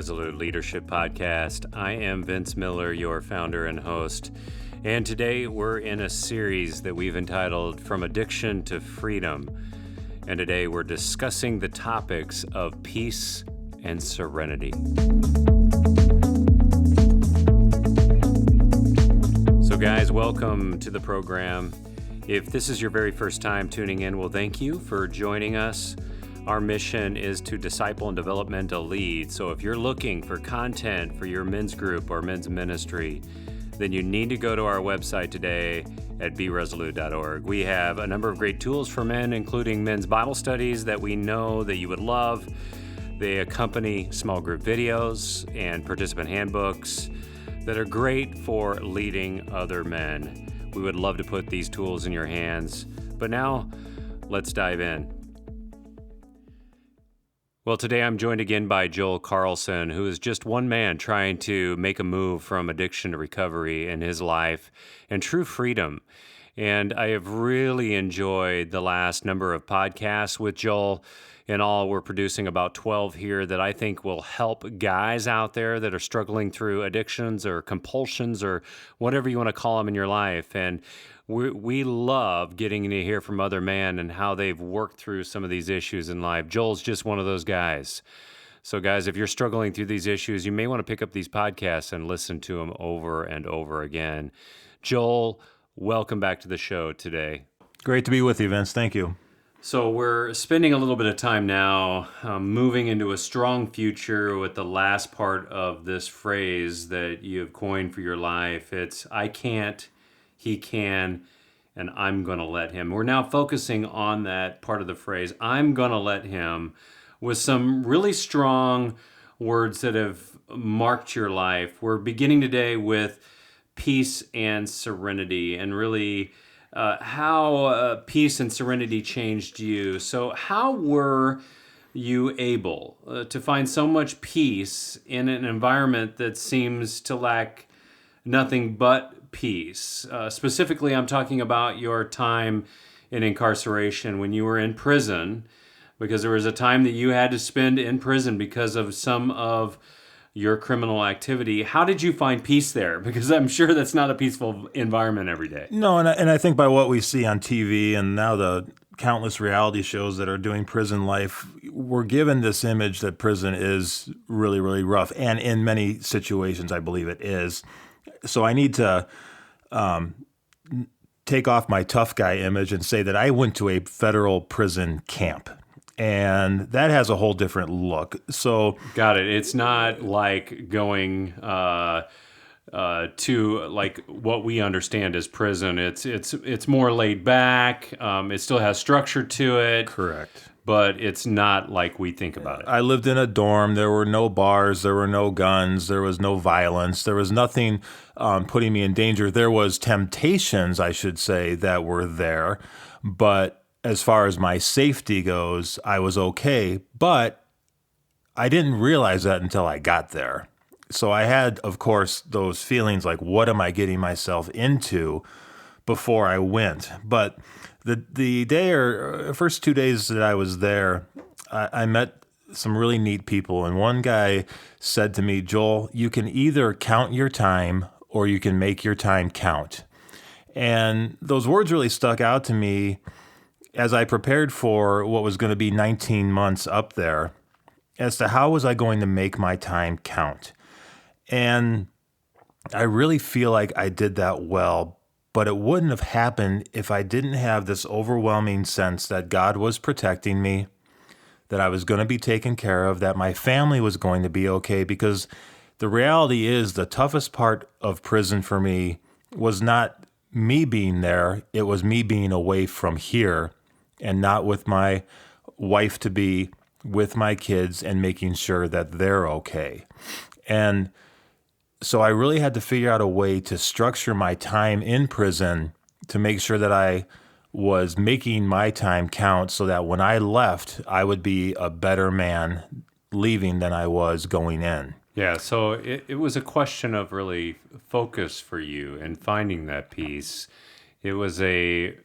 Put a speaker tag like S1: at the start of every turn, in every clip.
S1: Resolute Leadership Podcast. I am Vince Miller, your founder and host, and today we're in a series that we've entitled From Addiction to Freedom. And today we're discussing the topics of peace and serenity. So guys, welcome to the program. If this is your very first time tuning in, well, thank you for joining us. Our mission is to disciple and develop men to lead. So if you're looking for content for your men's group or men's ministry, then you need to go to our website today at beresolute.org. We have a number of great tools for men, including men's Bible studies that we know that you would love. They accompany small group videos and participant handbooks that are great for leading other men. We would love to put these tools in your hands. But now, let's dive in. Well, today I'm joined again by Joel Carlson, who is just one man trying to make a move from addiction to recovery in his life and true freedom. And I have really enjoyed the last number of podcasts with Joel. In all, we're producing about 12 here that I think will help guys out there that are struggling through addictions or compulsions or whatever you want to call them in your life. And we love getting to hear from other men and how they've worked through some of these issues in life. Joel's just one of those guys. So guys, if you're struggling through these issues, you may want to pick up these podcasts and listen to them over and over again. Joel, welcome back to the show today.
S2: Great to be with you, Vince. Thank you.
S1: So we're spending a little bit of time now moving into a strong future with the last part of this phrase that you have coined for your life. It's, I can't, he can, and I'm going to let him. We're now focusing on that part of the phrase, I'm going to let him, with some really strong words that have marked your life. We're beginning today with peace and serenity, and really how peace and serenity changed you. So how were you able to find so much peace in an environment that seems to lack nothing but peace? Specifically, I'm talking about your time in incarceration when you were in prison, because there was a time that you had to spend in prison because of some of your criminal activity. How did you find peace there? Because I'm sure that's not a peaceful environment every day.
S2: No, and I think by what we see on TV and now the countless reality shows that are doing prison life, we're given this image that prison is really, really rough. And in many situations, I believe it is. So I need to take off my tough guy image and say that I went to a federal prison camp. And that has a whole different look. So
S1: got it. It's not like going to like what we understand as prison. It's more laid back. It still has structure to it.
S2: Correct.
S1: But it's not like we think about it.
S2: I lived in a dorm. There were no bars. There were no guns. There was no violence. There was nothing putting me in danger. There was temptations, I should say, that were there. But as far as my safety goes, I was okay. But I didn't realize that until I got there. So I had, of course, those feelings like, what am I getting myself into before I went? But the day or first 2 days that I was there, I met some really neat people. And one guy said to me, Joel, you can either count your time or you can make your time count. And those words really stuck out to me as I prepared for what was going to be 19 months up there, as to how was I going to make my time count. And I really feel like I did that well, but it wouldn't have happened if I didn't have this overwhelming sense that God was protecting me, that I was going to be taken care of, that my family was going to be okay, because the reality is the toughest part of prison for me was not me being there, it was me being away from here and not with my wife-to-be, with my kids, and making sure that they're okay. And so I really had to figure out a way to structure my time in prison to make sure that I was making my time count so that when I left, I would be a better man leaving than I was going in.
S1: Yeah, so it was a question of really focus for you and finding that peace. It was a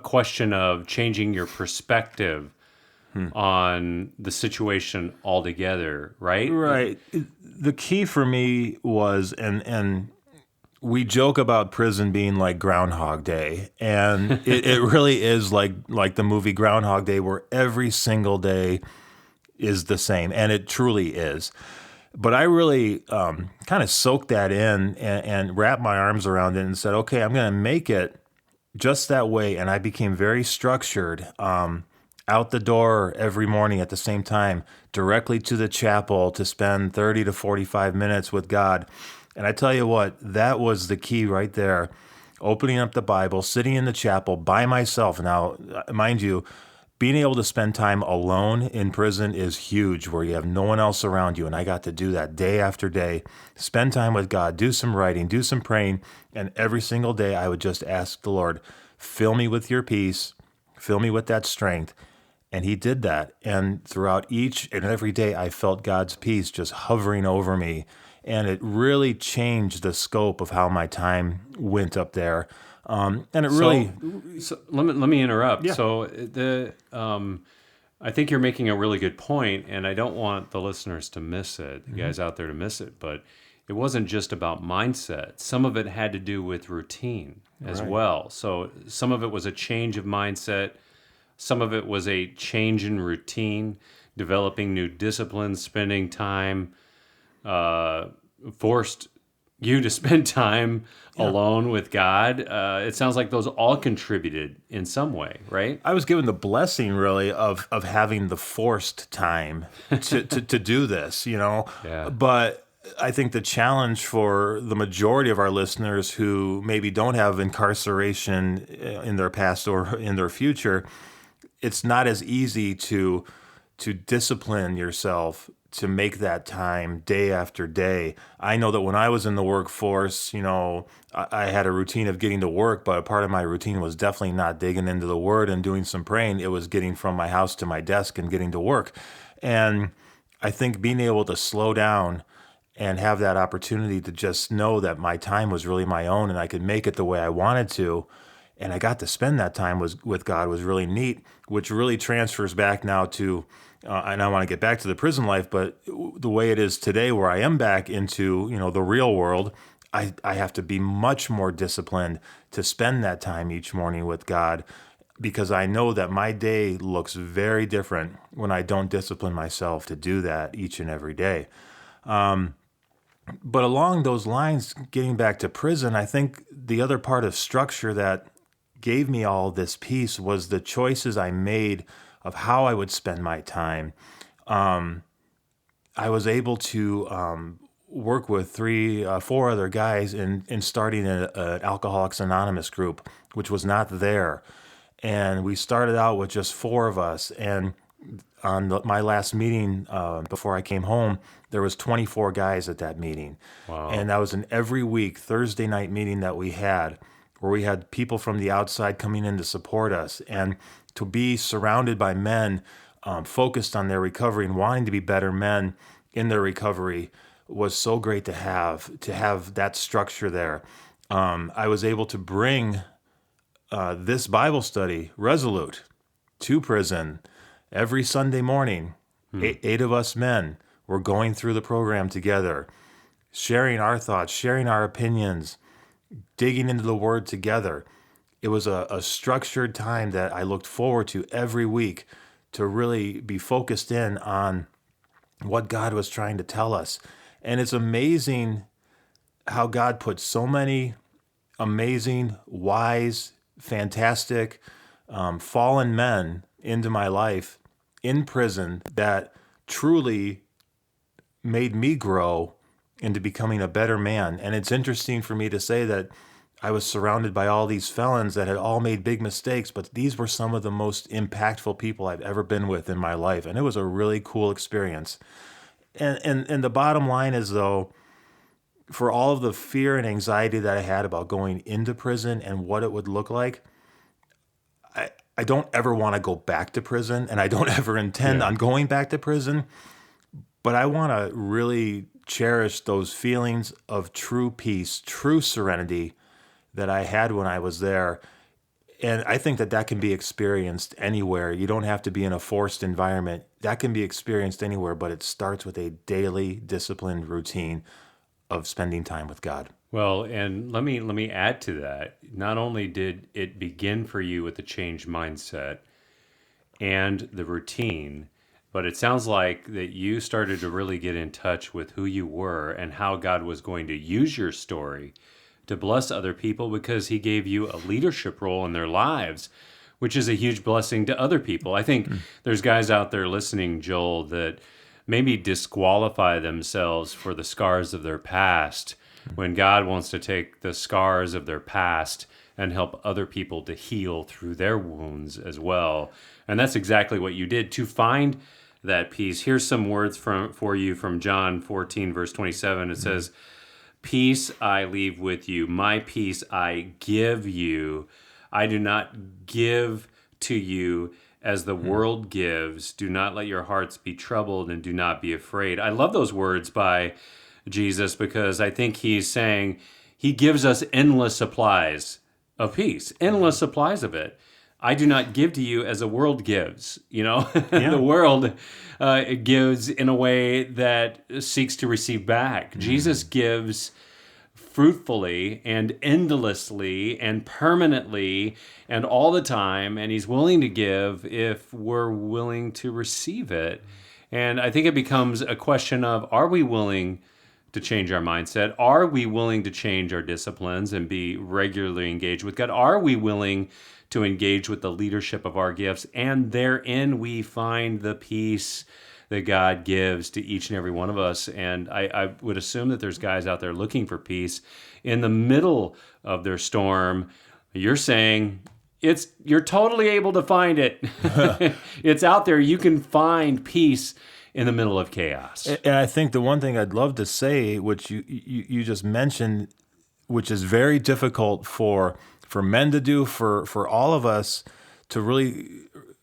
S1: question of changing your perspective on the situation altogether, right?
S2: Right. The key for me was, and we joke about prison being like Groundhog Day, and it really is like the movie Groundhog Day, where every single day is the same, and it truly is. But I really kind of soaked that in and wrapped my arms around it and said, okay, I'm going to make it just that way. And I became very structured. Out the door every morning at the same time, directly to the chapel to spend 30 to 45 minutes with God. And I tell you what, that was the key right there. Opening up the Bible, sitting in the chapel by myself. Now, mind you, being able to spend time alone in prison is huge, where you have no one else around you. And I got to do that day after day, spend time with God, do some writing, do some praying. And every single day I would just ask the Lord, fill me with your peace, fill me with that strength. And he did that. And throughout each and every day, I felt God's peace just hovering over me. And it really changed the scope of how my time went up there. And it really,
S1: So let me interrupt.
S2: Yeah.
S1: So I think you're making a really good point, and I don't want the listeners to miss it, the guys out there to miss it. But it wasn't just about mindset. Some of it had to do with routine as
S2: Right.
S1: well. So some of it was a change of mindset. Some of it was a change in routine, developing new disciplines, spending time, forced you to spend time alone with God. It sounds like those all contributed in some way, right?
S2: I was given the blessing really of having the forced time to do this, you know.
S1: Yeah.
S2: But I think the challenge for the majority of our listeners who maybe don't have incarceration in their past or in their future, it's not as easy to discipline yourself to make that time day after day. I know that when I was in the workforce, you know, I had a routine of getting to work, but a part of my routine was definitely not digging into the word and doing some praying. It was getting from my house to my desk and getting to work. And I think being able to slow down and have that opportunity to just know that my time was really my own and I could make it the way I wanted to, and I got to spend that time with God was really neat, which really transfers back now to, and I want to get back to the prison life, but the way it is today, where I am back into, you know, the real world, I have to be much more disciplined to spend that time each morning with God, because I know that my day looks very different when I don't discipline myself to do that each and every day. But along those lines, getting back to prison, I think the other part of structure that gave me all this peace was the choices I made of how I would spend my time. I was able to work with four other guys in starting an Alcoholics Anonymous group, which was not there. And we started out with just four of us. And on my last meeting before I came home, there was 24 guys at that meeting.
S1: Wow.
S2: And that was an every week Thursday night meeting that we had, where we had people from the outside coming in to support us, and to be surrounded by men focused on their recovery and wanting to be better men in their recovery was so great to have that structure there. I was able to bring this Bible study, Resolute, to prison every Sunday morning. Eight of us men were going through the program together, sharing our thoughts, sharing our opinions, digging into the Word together. It was a structured time that I looked forward to every week to really be focused in on what God was trying to tell us. And it's amazing how God put so many amazing, wise, fantastic, fallen men into my life in prison that truly made me grow into becoming a better man. And it's interesting for me to say that I was surrounded by all these felons that had all made big mistakes, but these were some of the most impactful people I've ever been with in my life. And it was a really cool experience. And the bottom line is, though, for all of the fear and anxiety that I had about going into prison and what it would look like, I don't ever want to go back to prison, and I don't ever intend on going back to prison. But I want to really cherish those feelings of true peace, true serenity that I had when I was there. And I think that can be experienced anywhere. You don't have to be in a forced environment. That can be experienced anywhere, but it starts with a daily disciplined routine of spending time with God.
S1: Well, and let me add to that. Not only did it begin for you with the changed mindset and the routine, but it sounds like that you started to really get in touch with who you were and how God was going to use your story to bless other people because he gave you a leadership role in their lives, which is a huge blessing to other people. I think there's guys out there listening, Joel, that maybe disqualify themselves for the scars of their past when God wants to take the scars of their past and help other people to heal through their wounds as well. And that's exactly what you did to find that peace. Here's some words for you from John 14, verse 27. It says, "Peace I leave with you, my peace I give you. I do not give to you as the world gives. Do not let your hearts be troubled and do not be afraid." I love those words by Jesus because I think he's saying he gives us endless supplies of peace, endless supplies of it. I do not give to you as the world gives. The world gives in a way that seeks to receive back. Jesus gives fruitfully and endlessly and permanently and all the time, and he's willing to give if we're willing to receive it. And I think it becomes a question of, are we willing to change our mindset? Are we willing to change our disciplines and be regularly engaged with God? Are we willing to engage with the leadership of our gifts? And therein we find the peace that God gives to each and every one of us. And I would assume that there's guys out there looking for peace in the middle of their storm. You're saying you're totally able to find it. It's out there. You can find peace in the middle of chaos.
S2: And I think the one thing I'd love to say, which you just mentioned, which is very difficult for men to do, for all of us to really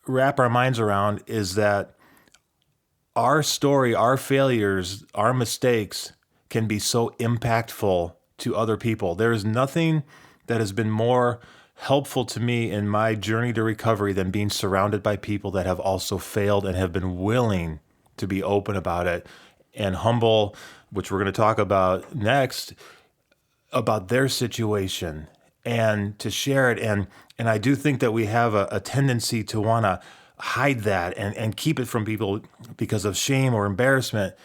S2: wrap our minds around, is that our story, our failures, our mistakes can be so impactful to other people. There is nothing that has been more helpful to me in my journey to recovery than being surrounded by people that have also failed and have been willing to be open about it and humble, which we're going to talk about next, about their situation and to share it. And I do think that we have a tendency to want to hide that and keep it from people because of shame or embarrassment.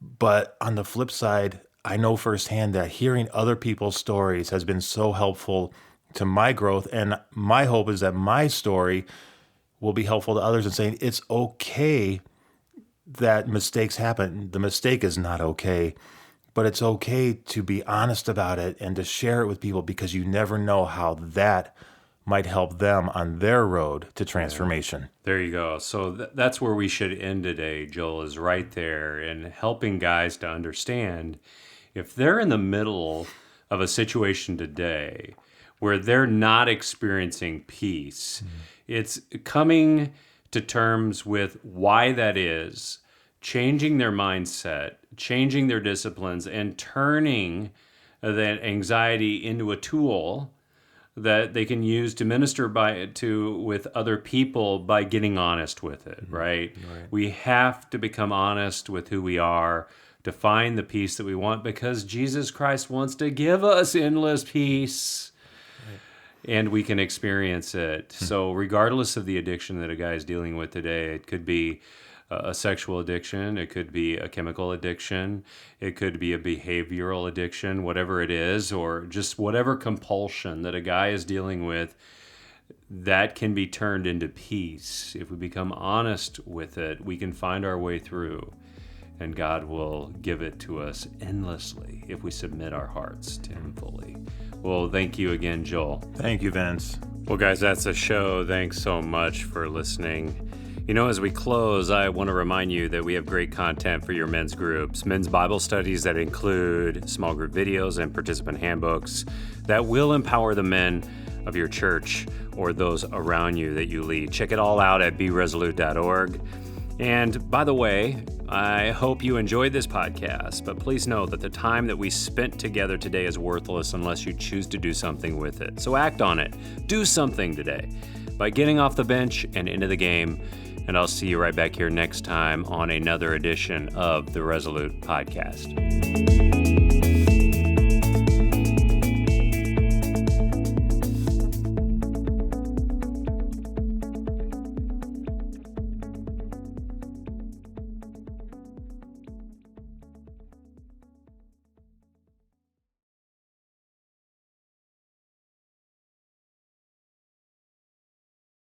S2: But on the flip side, I know firsthand that hearing other people's stories has been so helpful to my growth. And my hope is that my story will be helpful to others in saying it's okay that mistakes happen. The mistake is not okay, but it's okay to be honest about it and to share it with people because you never know how that might help them on their road to transformation.
S1: There you go. So that's where we should end today, Joel, is right there in helping guys to understand if they're in the middle of a situation today where they're not experiencing peace, it's coming to terms with why that is, changing their mindset, changing their disciplines, and turning that anxiety into a tool that they can use to minister with other people by getting honest with it, right? We have to become honest with who we are to find the peace that we want because Jesus Christ wants to give us endless peace. And we can experience it. So regardless of the addiction that a guy is dealing with today, it could be a sexual addiction, it could be a chemical addiction, it could be a behavioral addiction, whatever it is, or just whatever compulsion that a guy is dealing with, that can be turned into peace. If we become honest with it, we can find our way through, and God will give it to us endlessly if we submit our hearts to Him fully. Well, thank you again, Joel.
S2: Thank you, Vince.
S1: Well, guys, that's the show. Thanks so much for listening. As we close, I want to remind you that we have great content for your men's groups, men's Bible studies that include small group videos and participant handbooks that will empower the men of your church or those around you that you lead. Check it all out at beresolute.org. And by the way, I hope you enjoyed this podcast, but please know that the time that we spent together today is worthless unless you choose to do something with it. So act on it. Do something today by getting off the bench and into the game. And I'll see you right back here next time on another edition of the Resolute Podcast.